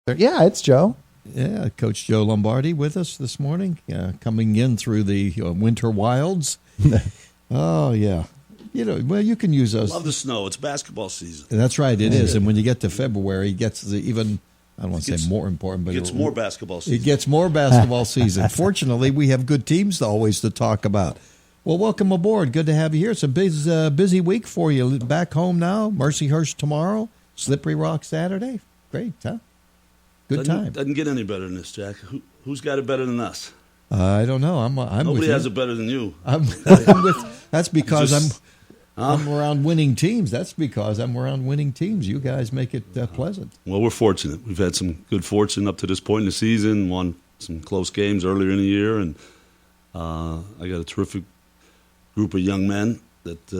Yeah, it's Joe. Yeah, Coach Joe Lombardi with us this morning, coming in through the winter wilds. Oh, yeah. Well, you can use those. Love the snow. It's basketball season. That's right, it is. And when you get to February, it gets even, I don't want to say more important, but it gets more basketball season. It gets more basketball season. Fortunately, we have good teams always to talk about. Well, welcome aboard. Good to have you here. It's a busy week for you. Back home now, Mercyhurst tomorrow, Slippery Rock Saturday. Great, huh? Good time. Doesn't get any better than this, Jack. Who's got it better than us? I don't know. I'm Nobody with has you. it better than you. I'm with. That's because I'm around winning teams. That's because I'm around winning teams. You guys make it pleasant. Well, we're fortunate. We've had some good fortune up to this point in the season. Won some close games earlier in the year, and I got a terrific group of young men that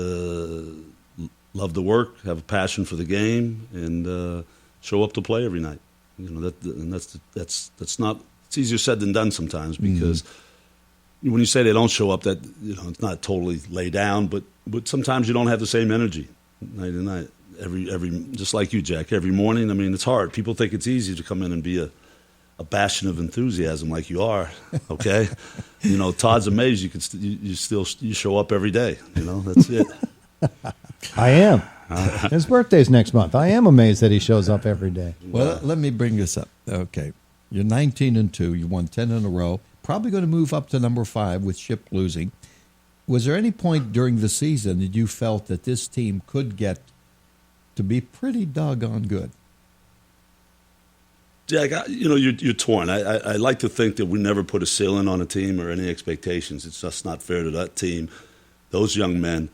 love to work, have a passion for the game, and show up to play every night. That's not. It's easier said than done sometimes because when you say they don't show up, that it's not totally lay down, but sometimes you don't have the same energy night to night. Every just like you, Jack. Every morning, I mean, it's hard. People think it's easy to come in and be a bastion of enthusiasm like you are. Okay, Todd's amazed. You show up every day. That's it. I am. His birthday's next month. I am amazed that he shows up every day. Well, let me bring this up. Okay. You're 19-2. You won 10 in a row. Probably going to move up to number 5 with Ship losing. Was there any point during the season that you felt that this team could get to be pretty doggone good? Jack, you're torn. I like to think that we never put a ceiling on a team or any expectations. It's just not fair to that team, those young men,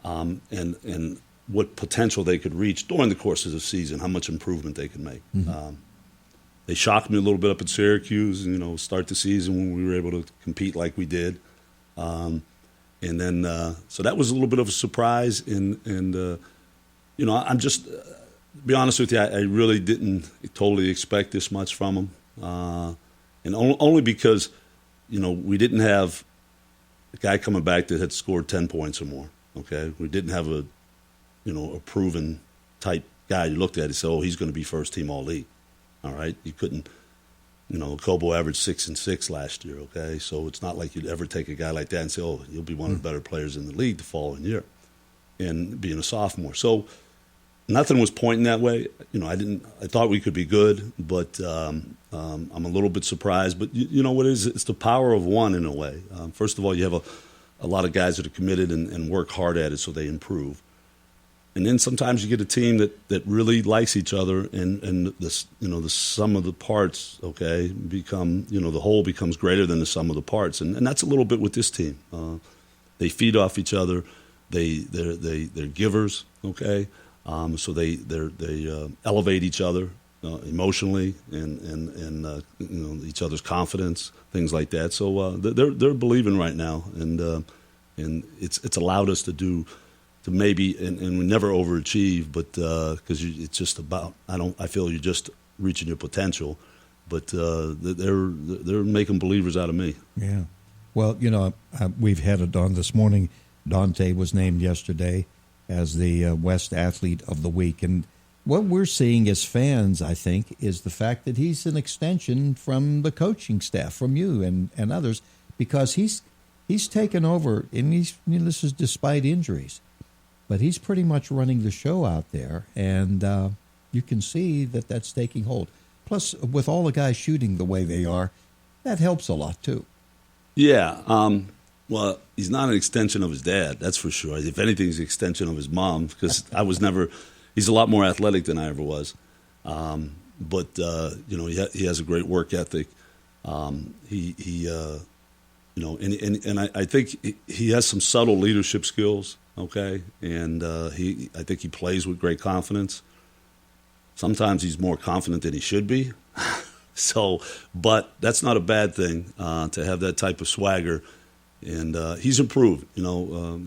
and what potential they could reach during the course of the season, how much improvement they could make. Mm-hmm. They shocked me a little bit up at Syracuse, start the season when we were able to compete like we did. And then, so that was a little bit of a surprise. And I'm just, to be honest with you, I really didn't totally expect this much from them. And only because, we didn't have a guy coming back that had scored 10 points or more, okay? We didn't have a proven type guy you looked at and said, oh, he's going to be first team all-league. All right, you couldn't, Kobo averaged 6 and 6 last year, okay? So it's not like you'd ever take a guy like that and say, oh, you'll be one of the better players in the league the following year and being a sophomore. So nothing was pointing that way. I thought we could be good, but I'm a little bit surprised. But you know what it is? It's the power of one in a way. First of all, you have a lot of guys that are committed and work hard at it so they improve. And then sometimes you get a team that really likes each other, and the sum of the parts, okay, become the whole becomes greater than the sum of the parts, and that's a little bit with this team. They feed off each other, they're givers, okay, so they elevate each other emotionally and each other's confidence, things like that. So they're believing right now, and it's allowed us to maybe, and we never overachieve, but because it's just about, I feel you're just reaching your potential, but they're making believers out of me. Yeah. Well, we've had it on this morning. Dante was named yesterday as the West Athlete of the Week, and what we're seeing as fans, I think, is the fact that he's an extension from the coaching staff, from you and others, because he's taken over, and this is despite injuries. But he's pretty much running the show out there, and you can see that that's taking hold. Plus, with all the guys shooting the way they are, that helps a lot, too. Yeah. Well, he's not an extension of his dad, that's for sure. If anything, he's an extension of his mom, because he's a lot more athletic than I ever was. But he has a great work ethic. And I think he has some subtle leadership skills. Okay, and I think he plays with great confidence. Sometimes he's more confident than he should be. But that's not a bad thing to have that type of swagger. And he's improved.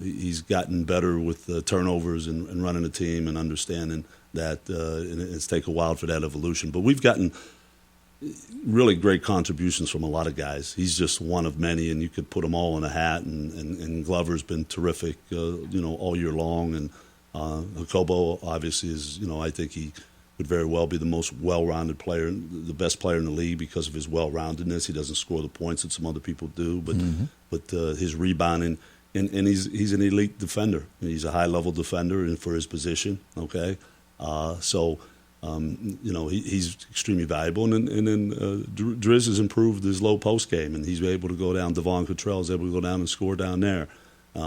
He's gotten better with turnovers and running a team and understanding that. And it's taken a while for that evolution. But we've gotten really great contributions from a lot of guys. He's just one of many, and you could put them all in a hat. And Glover's been terrific, all year long. And Kobo obviously is, I think he could very well be the most well-rounded player, the best player in the league because of his well-roundedness. He doesn't score the points that some other people do, but his rebounding, and he's an elite defender. He's a high-level defender and for his position. Okay, he's extremely valuable. And then Driz has improved his low post game, and he's able to go down. Devon Cottrell's able to go down and score down there.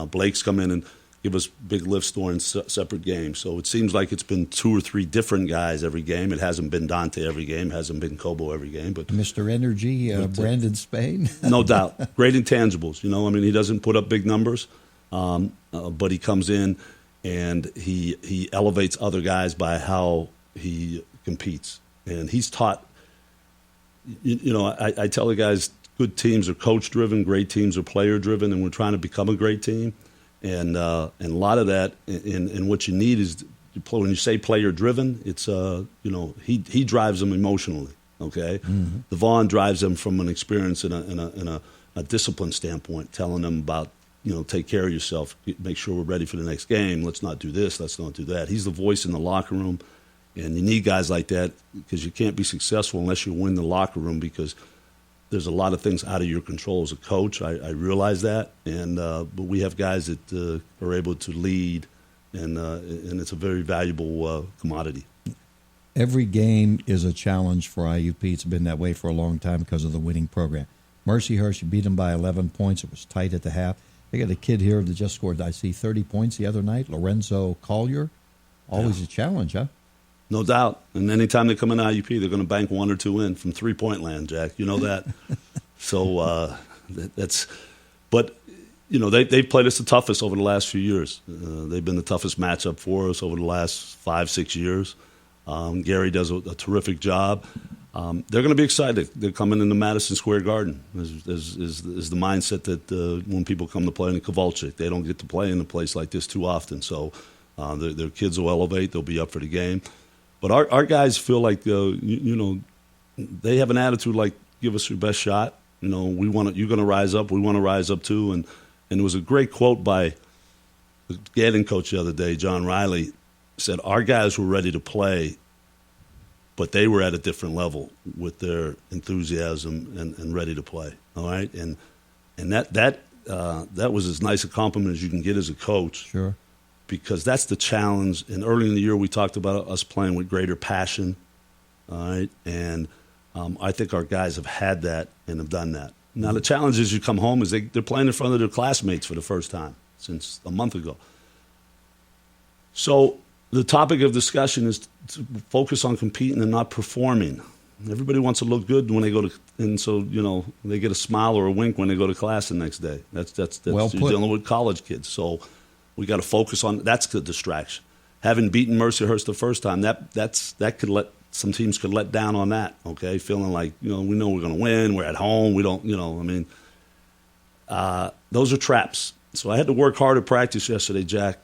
Blake's come in and give us big lifts during separate games. So it seems like it's been 2 or 3 different guys every game. It hasn't been Dante every game. It hasn't been Kobo every game. But Mr. Energy, Brandon Spain. No doubt. Great intangibles. He doesn't put up big numbers, but he comes in and he elevates other guys by how he competes. And he's taught, I tell the guys, good teams are coach-driven, great teams are player-driven, and we're trying to become a great team. And a lot of that, and what you need is, when you say player-driven, it's he drives them emotionally. Okay, Devon drives them from an experience and a discipline standpoint, telling them about take care of yourself, make sure we're ready for the next game. Let's not do this, let's not do that. He's the voice in the locker room, and you need guys like that because you can't be successful unless you win the locker room because there's a lot of things out of your control as a coach. I realize that, but we have guys that are able to lead, and it's a very valuable commodity. Every game is a challenge for IUP. It's been that way for a long time because of the winning program. Mercyhurst, you beat them by 11 points. It was tight at the half. They got a kid here that just scored, 30 points the other night, Lorenzo Collier. Always a challenge, huh? No doubt. And anytime they come in IUP, they're going to bank 1 or 2 in from three-point land, Jack. You know that. So that's – but, they've played us the toughest over the last few years. They've been the toughest matchup for us over the last 5-6 years. Gary does a terrific job. They're going to be excited. They're coming into Madison Square Garden is the mindset that when people come to play in the Kovalchik, they don't get to play in a place like this too often. So their kids will elevate. They'll be up for the game. But our guys feel like they have an attitude like, give us your best shot. You're going to rise up. We want to rise up too. And there was a great quote by the Gaddon coach the other day, John Riley, said our guys were ready to play, but they were at a different level with their enthusiasm and ready to play. All right, and that was as nice a compliment as you can get as a coach. Sure. Because that's the challenge. And early in the year, we talked about us playing with greater passion. All right, and I think our guys have had that and have done that. Now the challenge is you come home is they're playing in front of their classmates for the first time since a month ago. So the topic of discussion is to focus on competing and not performing. Everybody wants to look good when they go to, and so they get a smile or a wink when they go to class the next day. That's well you're dealing with college kids. So we got to focus on that's the distraction. Having beaten Mercyhurst the first time, that could let some teams could let down on that. Okay, feeling like we know we're going to win. We're at home. We don't. Those are traps. So I had to work hard at practice yesterday, Jack.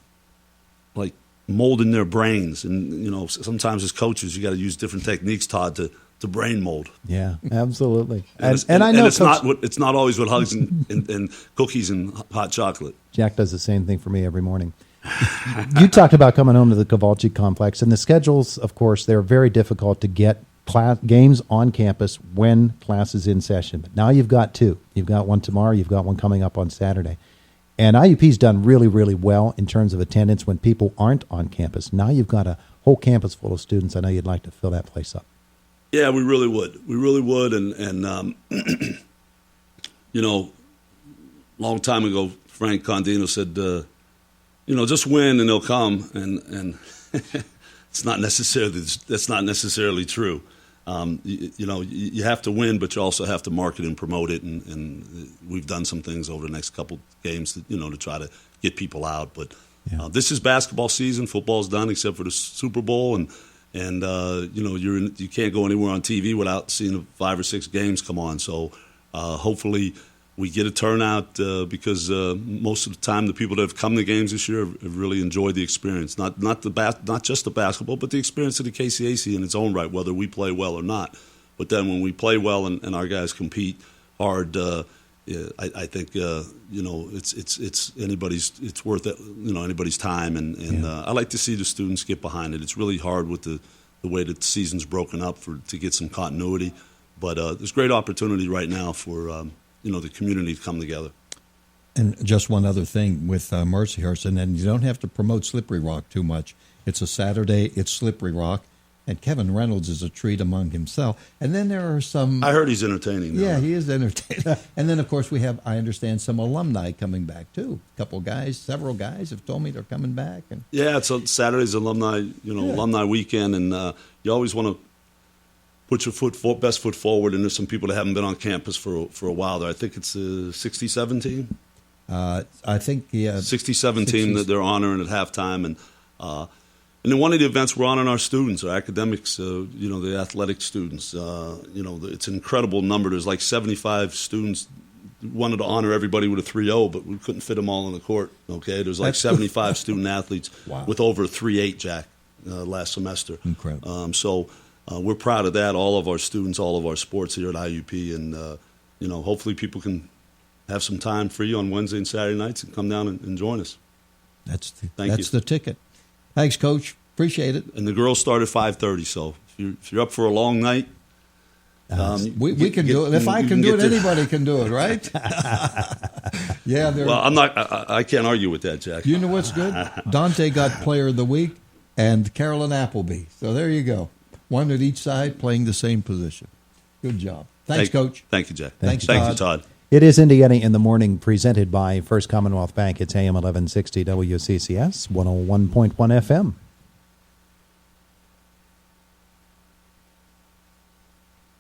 Like molding their brains, and sometimes as coaches you got to use different techniques, Todd, to brain mold. Yeah, absolutely. And I know it's not always with hugs and cookies and hot chocolate. Jack does the same thing for me every morning. You talked about coming home to the Kovalchik complex, and the schedules, of course, they're very difficult to get games on campus when class is in session. But now you've got 2. You've got one tomorrow. You've got one coming up on Saturday. And IUP's done really, really well in terms of attendance when people aren't on campus. Now you've got a whole campus full of students. I know you'd like to fill that place up. Yeah, we really would. We really would. And long time ago, Frank Condino said, just win and they'll come. And that's not necessarily true. You have to win, but you also have to market and promote it. And we've done some things over the next couple games to try to get people out. But this is basketball season. Football's done except for the Super Bowl. And you can't go anywhere on TV without seeing 5 or 6 games come on. So hopefully we get a turnout because most of the time the people that have come to games this year have really enjoyed the experience. Not just the basketball, but the experience of the KCAC in its own right, whether we play well or not. But then when we play well and our guys compete hard, I think it's worth it, anybody's time. And I like to see the students get behind it. It's really hard with the the way the season's broken up to get some continuity. But there's great opportunity right now for the community to come together. And just one other thing with Mercyhurst, and then you don't have to promote Slippery Rock too much. It's a Saturday, it's Slippery Rock, and Kevin Reynolds is a treat among himself. And then there are some... I heard he's entertaining. Yeah, he is entertaining. And then, of course, we have, I understand, some alumni coming back, too. Several guys have told me they're coming back. And yeah, it's Saturday's alumni weekend, and you always want to put your best foot forward, and there's some people that haven't been on campus for a while there. I think it's a 67 team. I think 67 team that they're honoring at halftime, and then one of the events we're honoring our students, our academics, the athletic students. It's an incredible number. There's like 75 students. We wanted to honor everybody with a 3.0, but we couldn't fit them all on the court. Okay, there's like 75 student athletes with over a 3.8, Jack, last semester. Incredible. So we're proud of that. All of our students, all of our sports here at IUP, and hopefully people can have some time free on Wednesday and Saturday nights and come down and join us. That's the ticket. Thanks, Coach. Appreciate it. And the girls start at 5:30, so if you're up for a long night, we can do it. If I can do it, anybody can do it, right? Yeah. Well, I can't argue with that, Jack. You know what's good? Dante got Player of the Week, and Carolyn Appleby. So there you go. One at each side playing the same position. Good job. Thanks, Coach. Thank you, Jack. Thank you, Todd. It is Indiana in the Morning, presented by First Commonwealth Bank. It's AM 1160 WCCS, 101.1 FM.